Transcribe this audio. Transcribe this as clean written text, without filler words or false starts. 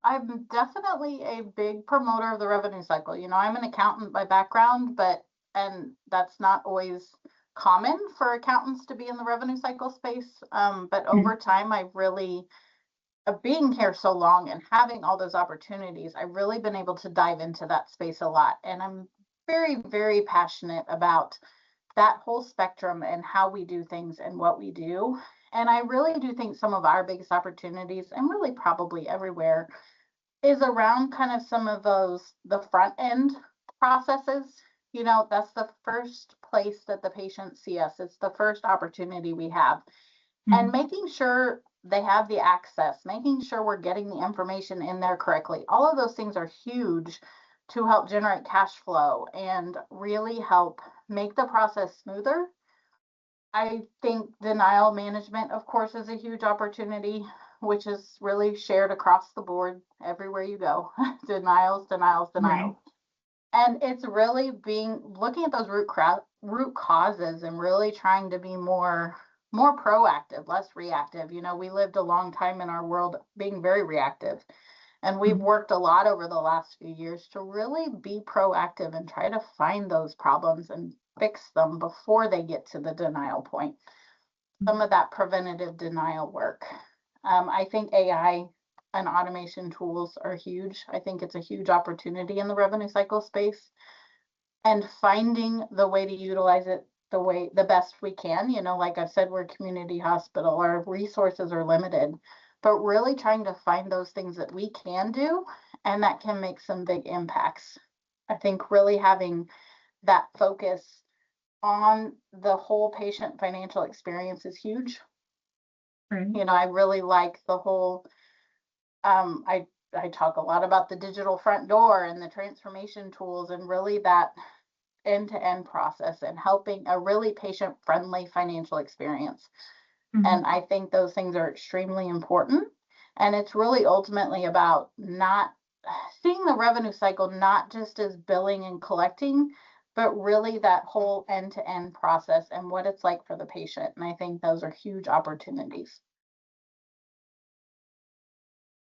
I'm definitely a big promoter of the revenue cycle. I'm an accountant by background, and that's not always common for accountants to be in the revenue cycle space. But over time, I really, being here so long and having all those opportunities, I've really been able to dive into that space a lot. And I'm very, very passionate about that whole spectrum and how we do things and what we do. And I really do think some of our biggest opportunities, and really probably everywhere, is around kind of some of the front end processes. That's the first place that the patients see us. It's the first opportunity we have. And making sure they have the access, making sure we're getting the information in there correctly. All of those things are huge to help generate cash flow and really help make the process smoother. I think denial management, of course, is a huge opportunity, which is really shared across the board everywhere you go. Denials. Right. And it's really looking at those root causes and really trying to be more proactive, less reactive. We lived a long time in our world being very reactive. And we've worked a lot over the last few years to really be proactive and try to find those problems and fix them before they get to the denial point. Some of that preventative denial work. I think AI and automation tools are huge. I think it's a huge opportunity in the revenue cycle space, and finding the way to utilize it the best we can. Like I said, we're a community hospital, our resources are limited, but really trying to find those things that we can do and that can make some big impacts. I think really having that focus on the whole patient financial experience is huge. Right. I really like the whole, I talk a lot about the digital front door and the transformation tools and really that end-to-end process and helping a really patient-friendly financial experience. And I think those things are extremely important. And it's really ultimately about not seeing the revenue cycle, not just as billing and collecting, but really that whole end-to-end process and what it's like for the patient. And I think those are huge opportunities.